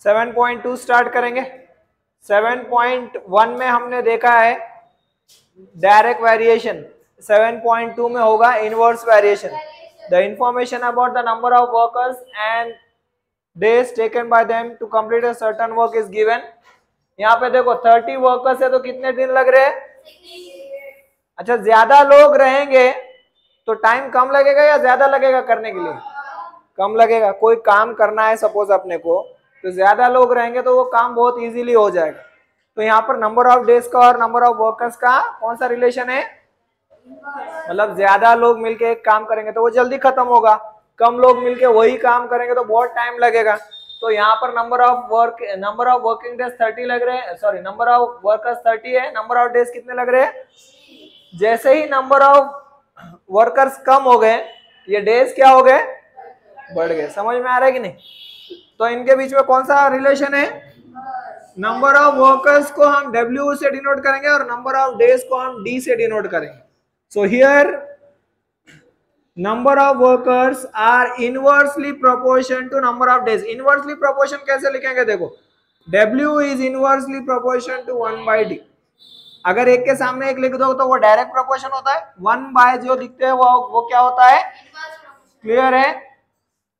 7.2 start करेंगे। 7.1 में हमने देखा है डायरेक्ट वेरिएशन, 7.2 में होगा inverse variation. The information about the number of workers and days taken by them to complete a certain work is given. यहाँ पे देखो 30 वर्कर्स है तो कितने दिन लग रहे हैं? अच्छा, ज्यादा लोग रहेंगे तो टाइम कम लगेगा या ज्यादा लगेगा करने के लिए? कम लगेगा। कोई काम करना है सपोज अपने को, तो ज्यादा लोग रहेंगे तो वो काम बहुत इजीली हो जाएगा। तो यहाँ पर नंबर ऑफ डेज का और नंबर ऑफ वर्कर्स का कौन सा रिलेशन है? मतलब ज्यादा लोग मिलके एक काम करेंगे तो वो जल्दी खत्म होगा, कम लोग मिलके वही काम करेंगे तो बहुत टाइम लगेगा। तो यहाँ पर नंबर ऑफ वर्किंग डेज 30 लग रहे हैं, सॉरी नंबर ऑफ वर्कर्स 30 है, नंबर ऑफ डेज कितने लग रहे हैं? जैसे ही नंबर ऑफ वर्कर्स कम हो गए, ये डेज क्या हो गए? बढ़ गए। समझ में आ रहा है कि नहीं? तो इनके बीच में कौन सा रिलेशन है? नंबर ऑफ वर्कर्स को हम W से डिनोट करेंगे और नंबर ऑफ डेज को हम D से डिनोट करेंगे। So here number of workers are inversely proportion to number of days. Inversely proportion कैसे लिखेंगे? देखो W is inversely proportion to 1/D। अगर एक के सामने एक लिख दो तो वो डायरेक्ट प्रोपोर्शन होता है, 1 जो लिखते हैं वो क्या होता है? क्लियर है?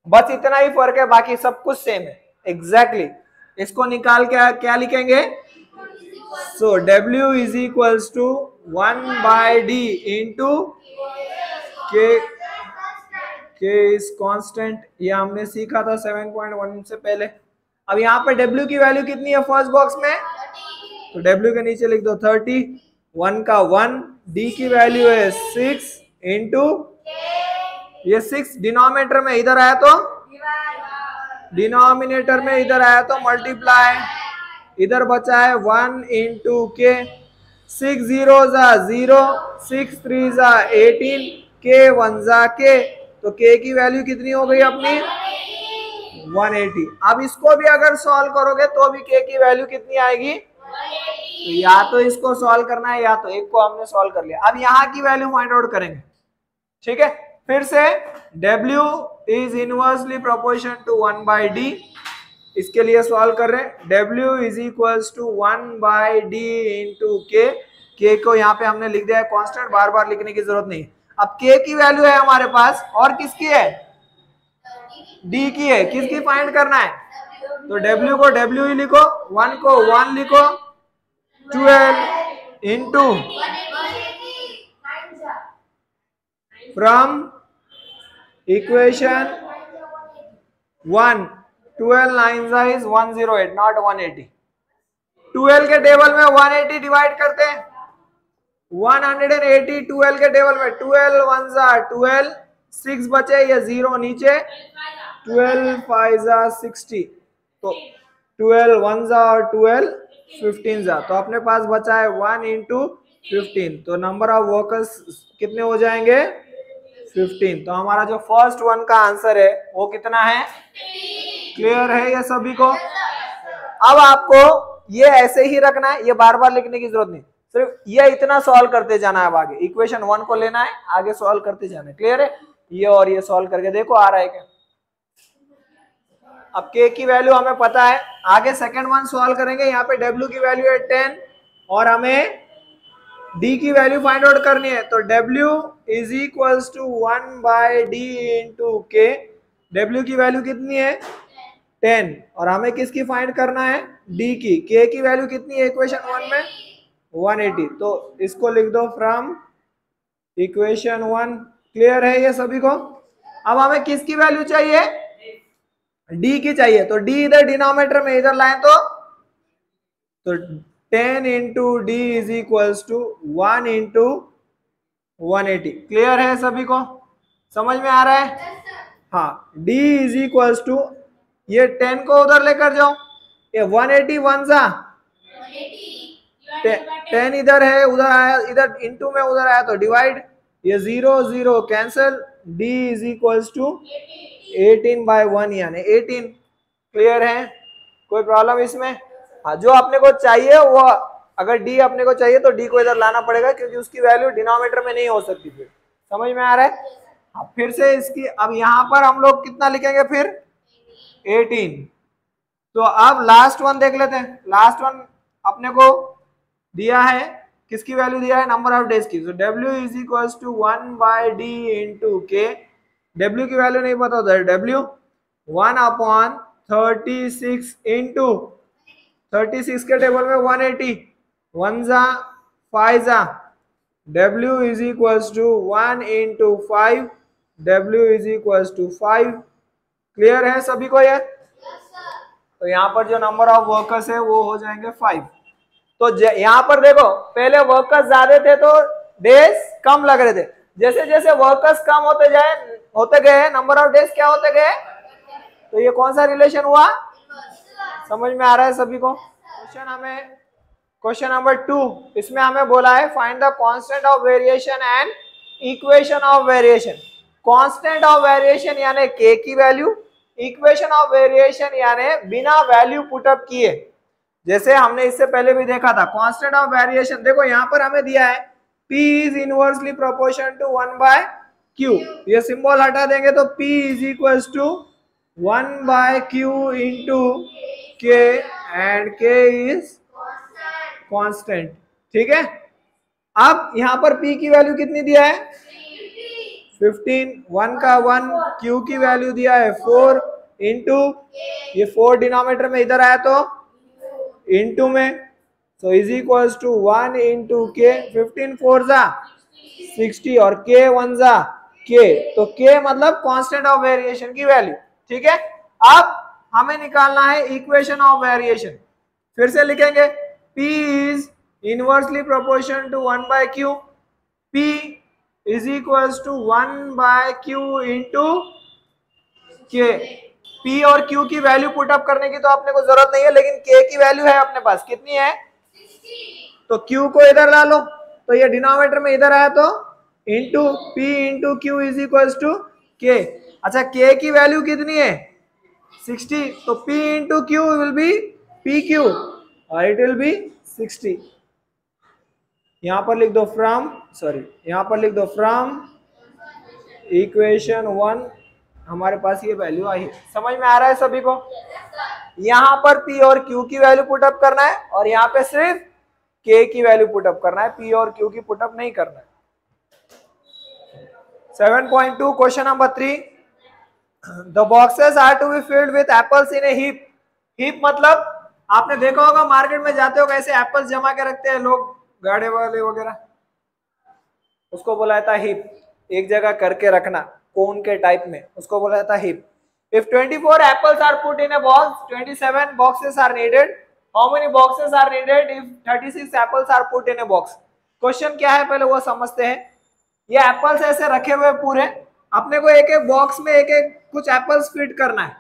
बस इतना ही फर्क है, बाकी सब कुछ सेम है। एग्जैक्टली इसको निकाल के क्या लिखेंगे? So W is equals to 1/D into K is constant. ये हमने सीखा था 7.1 से पहले। अब यहाँ पे W की वैल्यू कितनी है फर्स्ट बॉक्स में? तो W के नीचे लिख दो 30, 1 का 1, D की वैल्यू है 6 इंटू ये 6 डिनोमिनेटर में इधर आया तो डिनोमिनेटर में इधर आया तो मल्टीप्लाई, इधर बचा है 1 इंटू के। 6 0 जा 0, 6 3 जा 18, के 1 जा के, तो के की वैल्यू कितनी हो गई अपनी? 180। अब इसको भी अगर सॉल्व करोगे तो भी के की वैल्यू कितनी आएगी? तो या तो इसको सॉल्व करना है या तो एक को हमने सॉल्व कर लिया। अब यहाँ की वैल्यू फाइंड आउट करेंगे। ठीक है, फिर से W is inversely proportion to 1/D। इसके लिए सॉल्व कर रहे हैं। W is equals to 1/D into K को यहाँ पे हमने लिख दिया है कांस्टेंट, बार बार लिखने की जरूरत नहीं। अब के की वैल्यू है हमारे पास और किसकी है? D की है। किसकी फाइंड करना है? तो W को W ही लिखो, 1 को 1 लिखो, 12 into from equation 1, 12 9 is 108 not 180। 12 के टेबल में 180 डिवाइड करते हैं, 180 12 के टेबल में 12 1 जा 12, 6 बचे, ये 0 नीचे, 12 5 जा 60, तो 12 1 जा और 12 15 जा, तो अपने पास बचा है 1 इंटू 15। तो नंबर ऑफ वर्कर्स कितने हो जाएंगे? 15। तो हमारा जो फर्स्ट वन का आंसर है वो कितना है? क्लियर है ये सभी को? अब आपको ये ऐसे ही रखना है, ये बार बार लिखने की जरूरत नहीं, सिर्फ ये इतना सॉल्व करते जाना है। अब आगे इक्वेशन 1 को लेना है, आगे सॉल्व करते जाना है। क्लियर है? ये और ये सॉल्व करके देखो आ रहा है क्या। अब के की वैल्यू हमें पता है, आगे सेकंड वन सॉल्व करेंगे। यहाँ पे W की वैल्यू है 10 और हमें D की वैल्यू फाइंड आउट करनी है। तो W is equals to 1/D into K. W की वैल्यू कितनी है? 10 और हमें किसकी फाइंड करना है? D की। K की वैल्यू कितनी है इक्वेशन 1 में? 180। तो इसको लिख दो फ्रॉम इक्वेशन 1। क्लियर है ये सभी को? अब हमें किसकी वैल्यू चाहिए? D की चाहिए। तो D इधर डिनोमिनेटर में इधर लाए तो 10 into D is equals to 1 into 180। Clear है सभी को? समझ में आ रहा है? हाँ, D इज इक्वल्स टू, ये 10 को उधर लेकर जाओ, ये 180 1 जा 10 इधर है, उधर आया, इधर इंटू में उधर आया तो डिवाइड, ये 0 0 cancel. D is equals to 18/1 यानी 18। क्लियर है? कोई प्रॉब्लम इसमें? हाँ, जो अपने को चाहिए वो, अगर D अपने को चाहिए तो D को इधर लाना पड़ेगा क्योंकि उसकी वैल्यू डिनोमिनेटर में नहीं हो सकती। फिर समझ में आ रहा है? हाँ, फिर से इसकी अब यहाँ पर हम लोग कितना लिखेंगे फिर? 18। तो अब लास्ट वन देख लेते हैं। लास्ट वन अपने को दिया है, किसकी वैल्यू दिया है, नंबर ऑफ डेज की। तो W is equal to 1/d into K. W की वैल्यू नहीं पता होता है, W 1/36 इंटू 36 के टेबल में 180, 1 जा 5 जा, W is equal to 1 into 5, W is equal to 5। Clear है सभी को ये? तो यहाँ पर जो नंबर ऑफ वर्कर्स है वो हो जाएंगे 5। तो यहाँ पर देखो, पहले वर्कर्स ज्यादा थे तो डेज कम लग रहे थे, जैसे जैसे वर्कर्स कम होते गए नंबर ऑफ डेज क्या होते गए। तो ये कौन सा रिलेशन हुआ, समझ में आ रहा है सभी को? क्वेश्चन नंबर 2, इसमें हमें बोला है find the constant of variation and equation of variation. Constant of variation यानी k की वैल्यू, इक्वेशन ऑफ वेरिएशन यानी बिना वैल्यू पुटअप किए। जैसे हमने इससे पहले भी देखा था कांस्टेंट ऑफ वेरिएशन, देखो यहाँ पर हमें दिया है P is inversely proportion to 1/q। ये सिंबल हटा देंगे तो P is equal to 1/q into k and k is constant. ठीक है, अब यहाँ पर P की वैल्यू कितनी दिया है 15, 1 का 1, Q की वैल्यू दिया है 4 इंटू, ये 4 डिनोमिनेटर में इधर आया तो इंटू में, so is equal to 1 into K. 15 4 जा 60 और k 1 जा k, तो k मतलब कांस्टेंट ऑफ वेरिएशन की वैल्यू। ठीक है, अब हमें निकालना है इक्वेशन ऑफ वेरिएशन। फिर से लिखेंगे P is inversely proportion to 1/q, P is equal to 1/q into k। P और Q की वैल्यू पुटअप करने की तो अपने को जरूरत नहीं है, लेकिन K की वैल्यू है अपने पास, कितनी है 60। तो Q को इधर ला लो, तो ये डिनोमिनेटर में इधर आया तो into P into Q is equal to K। अच्छा K की वैल्यू कितनी है 60, तो P into Q will be PQ और इट विल बी 60। यहाँ पर लिख दो फ्रॉम, यहाँ पर लिख दो फ्रॉम इक्वेशन 1 हमारे पास ये वैल्यू आई है। समझ में आ रहा है सभी को? यहाँ पर P और Q की वैल्यू पुटअप करना है और यहाँ पे सिर्फ K की वैल्यू पुटअप करना है, P और Q की पुटअप नहीं करना है। 7.2 question number 3, the boxes are to be filled with apples in a heap. Heap मतलब आपने देखा होगा मार्केट में जाते हो कैसे एप्पल्स जमा के रखते हैं लोग, गाड़े वाले वगैरह, उसको बोला जाता है हीप। एक जगह करके रखना कोन के टाइप में, उसको बोला जाता है heap. If 24 apples are put in a box, 27 boxes are needed. How many boxes are needed if 36 apples are put in a box? Question क्या है पहले वो समझते हैं। ये एप्पल्स ऐसे रखे हुए पूरे, अपने को एक एक बॉक्स में एक एक कुछ एप्पल्स फिट करना है,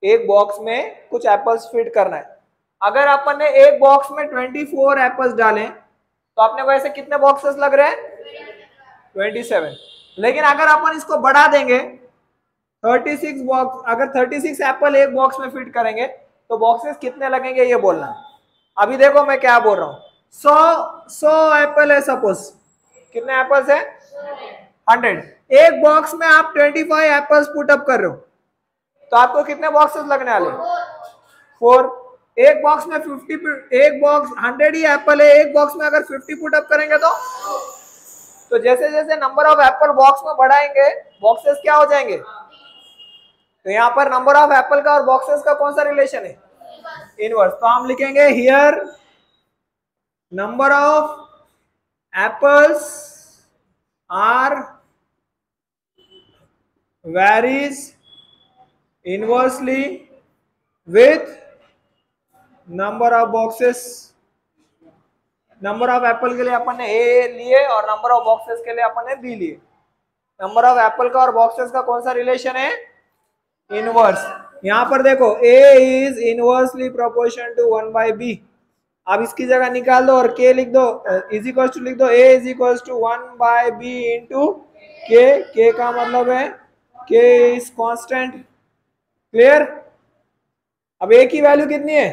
एक बॉक्स में कुछ एप्पल्स फिट करना है। अगर अपन ने एक बॉक्स में 24 एप्पल्स डाले तो अपने को ऐसे कितने बॉक्सेस लग रहे हैं 27। लेकिन अगर अपन इसको बढ़ा देंगे 36 बॉक्स, अगर 36 एप्पल एक बॉक्स में फिट करेंगे तो बॉक्सेस कितने लगेंगे ये बोलना है। अभी देखो मैं क्या बोल रहा हूँ, 100 एप्पल है सपोज, कितने एप्पल्स है 100। एक बॉक्स में आप 25 एप्पल्स पुटअप कर रहे हो तो आपको कितने बॉक्सेस लगने वाले 4। एक बॉक्स में 50, एक बॉक्स 100 ही एप्पल है, एक बॉक्स में अगर 50 पुटअप करेंगे तो जैसे जैसे नंबर ऑफ एप्पल बॉक्स में बढ़ाएंगे बॉक्सेस क्या हो जाएंगे। तो यहाँ पर नंबर ऑफ एप्पल का और बॉक्सेस का कौन सा रिलेशन है इनवर्स। तो हम लिखेंगे here number of apples are varies inversely with number of boxes. Number of apple के लिए अपन ने ए लिए और नंबर ऑफ बॉक्सेस के लिए अपन ने बी लिए। नंबर ऑफ एप्पल का और बॉक्सेस का कौन सा रिलेशन है इनवर्स। यहाँ पर देखो A is inversely proportion to 1/b। अब इसकी जगह निकाल दो और के लिख दो, इज इक्वल टू लिख दो A is equal to 1/b into K का मतलब है के इज कांस्टेंट। क्लियर। अब ए की वैल्यू कितनी है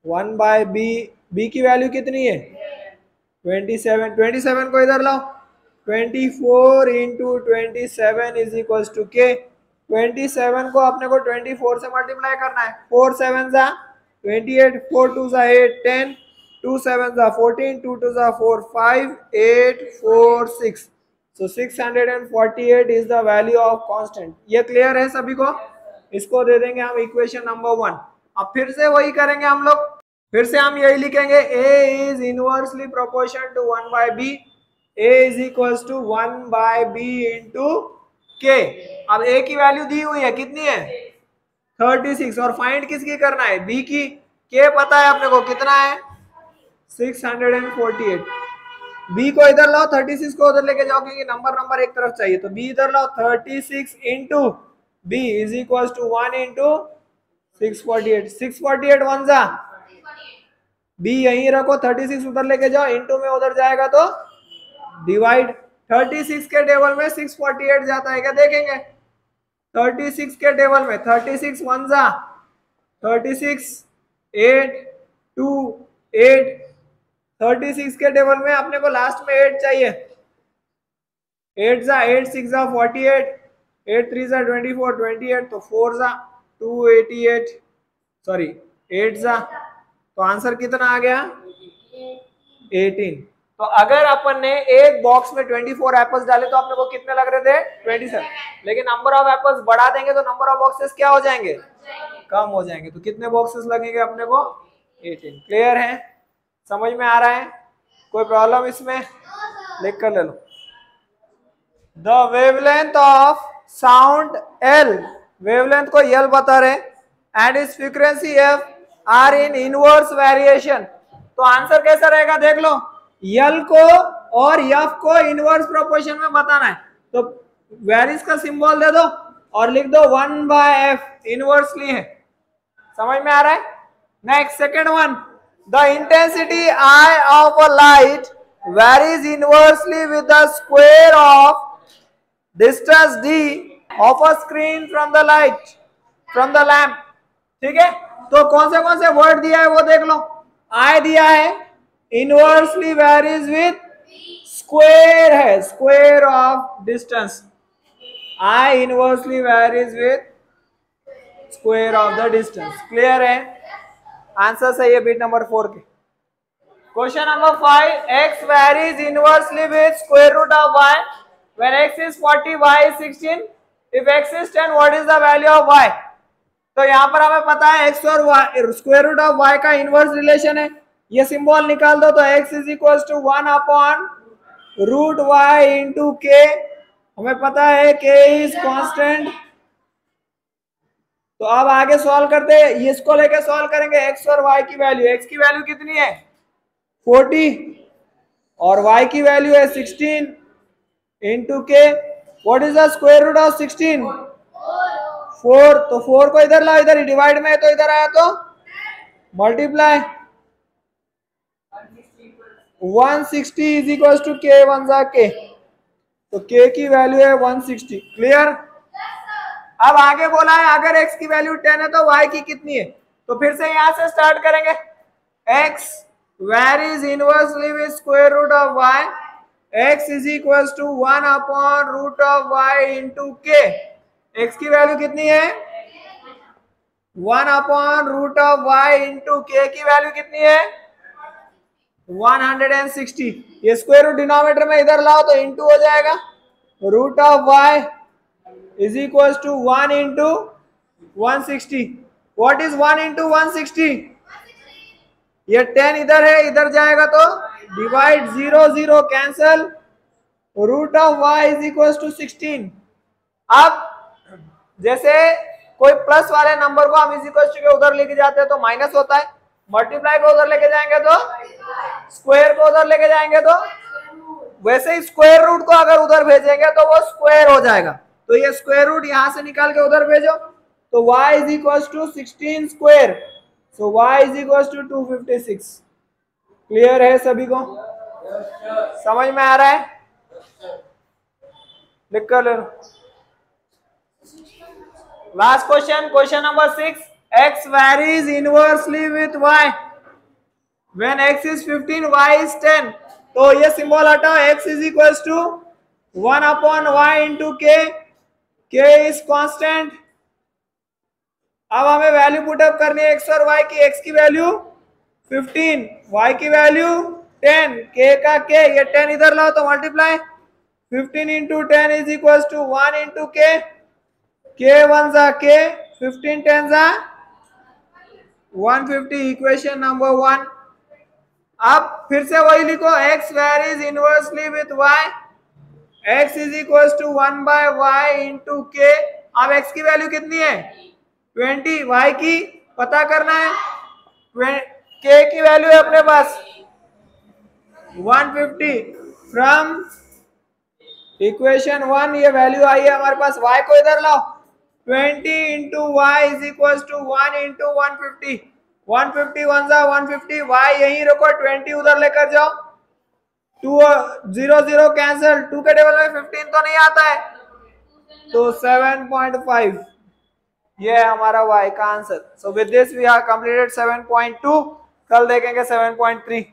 1/b, बी की वैल्यू कितनी है 27। 27 को इधर लाओ, 24 इंटू 27 इज इक्वल टू के। 27 को अपने को 24 से मल्टीप्लाई करना है। 4 7 जा 28, 4 2 जा 8, 10, 2 7 जा 14, 2 2 जा 4, 5, 8, 4, 6। So 648 is the value of constant। ये क्लियर है सभी को? इसको दे देंगे हम इक्वेशन नंबर 1। अब फिर से वही करेंगे हम लोग, फिर से हम यही लिखेंगे a is inversely proportional to 1 by b, a is equals to 1 by b into k। अब a की वैल्यू दी हुई है, कितनी है 36, और फाइंड किसकी करना है b की। k पता है अपने को कितना है 648। b को इधर लाओ, 36 को उधर लेके जाओ क्योंकि नंबर एक तरफ चाहिए, तो b इधर लाओ, 36 into b is equal to 1 into 648। 648 one जा, b यहीं रखो, 36 उधर लेके जाओ, इंटू में उधर जाएगा तो डिवाइड। 36 के टेबल में 648 जाता है क्या देखेंगे। 36 के टेबल में 36 वन जा 36, 8 2 8, 36 के टेबल में अपने को लास्ट में 8 चाहिए। 8 जा 8 6 जा 48, 8 3 जा 24, 28 तो 4 जा 288, सॉरी 8 जा, तो आंसर कितना आ गया 18। तो अगर अपन ने एक बॉक्स में 24 एप्पल्स डाले तो अपने को कितने लग रहे थे 27, लेकिन नंबर ऑफ एप्पल्स बढ़ा देंगे तो नंबर ऑफ बॉक्सेस क्या हो जाएंगे कम हो जाएंगे, तो कितने बॉक्सेस लगेंगे अपने को 18। क्लियर है, समझ में आ रहा है, कोई प्रॉब्लम इसमें, लिख कर ले लो। The wavelength of sound L, wavelength को L बता रहे, and its frequency F are in inverse variation. तो आंसर कैसा रहेगा देख लो, L को और F को इनवर्स प्रोपोर्शन में बताना है, तो वेरिस का सिंबल दे दो और लिख दो 1 by F, इनवर्सली है, समझ में आ रहा है। Next second one, the intensity I of a light varies inversely with the square of distance d of a screen from the light from the lamp। ठीक है, तो कौन से वर्ड दिया है वो देख लो। I दिया है, इनवर्सली वेरीज विथ स्क्वायर है, square of distance, I inversely varies with square of the distance. Clear है, आंसर सही है बीट नंबर 4 के। Question number 5, x varies inversely with square root of y when x is 40, y is 16, if x is 10 what is the value of y। तो यहाँ पर हमें पता है x और y square root of y का inverse relation है, ये सिंबल निकाल दो, तो x is equal to 1 upon root y into k, हमें पता है k इज कांस्टेंट। तो अब आगे सॉल्व करते हैं, इसको लेके सॉल्व करेंगे, x और y की वैल्यू, x की वैल्यू कितनी है 40 और y की वैल्यू है 16 into k, what is the square root of 16 4, तो 4 को इधर लाओ, इधर डिवाइड में है तो इधर आया तो multiply, 160 is equal to k 1 जा k, तो k की वैल्यू है 160। क्लियर, अब आगे बोला है अगर x की वैल्यू 10 है तो y की कितनी है, तो फिर से यहां से स्टार्ट करेंगे, x varies inversely with square root of y, x is equals to 1 upon root of y into k, x की वैल्यू कितनी है 1 upon root of y into k की वैल्यू कितनी है 160। ये स्क्वायर रूट डिनोमिनेटर में इधर लाओ तो इंटू हो जाएगा, root of y is equal to 1 into 160। What is 1 into 160, ये 10 इधर है, इधर जाएगा तो divide, 0 0 cancel, root of y is equal to 16। अब जैसे कोई प्लस वाले नंबर को हम इज इक्वल टू के उधर लेके जाते हैं तो माइनस होता है, मल्टीप्लाई को उधर लेके जाएंगे तो स्क्वायर को उधर लेके जाएंगे तो, वैसे ही स्क्वायर रूट को अगर उधर भेजेंगे तो वो स्क्वायर हो जाएगा, तो ये स्क्वायर रूट यहां से निकाल के उधर भेजो, तो y is equal to 16 square, so y is equal to 256। Clear है सभी को, समझ में आ रहा है, लिख कर ले लो। Last question, question number 6, x varies inversely with y when x is 15 y is 10। तो ये सिंबल हटाओ, x is equal to 1 upon y into k, k is constant. अब हमें वैल्यू पुटअप करनी है x और y की। x की वैल्यू 15, y की वैल्यू 10, k का k, ये 10 इधर लाओ तो multiply 15 into 10 is equal to 1 into k 1 जा k, 15 10 जा 150, इक्वेशन नंबर 1। अब फिर से वही लिखो, x varies inversely with y, x is equal to 1 by y into k। अब x की वैल्यू कितनी है 20, y की पता करना है, k की वैल्यू है अपने पास 150। फ्रॉम इक्वेशन 1 ये वैल्यू आई है हमारे पास, y को इधर लाओ 20 into y is equal to 1 into 150, 150 1 जा 150, y यही रखो 20 उधर लेकर जाओ, 2 0 0 कैंसिल, 2 के टेबल में 15 तो नहीं आता है, तो 7.5 ये है हमारा y का answer. So with this we have completed 7.2। कल देखेंगे 7.3।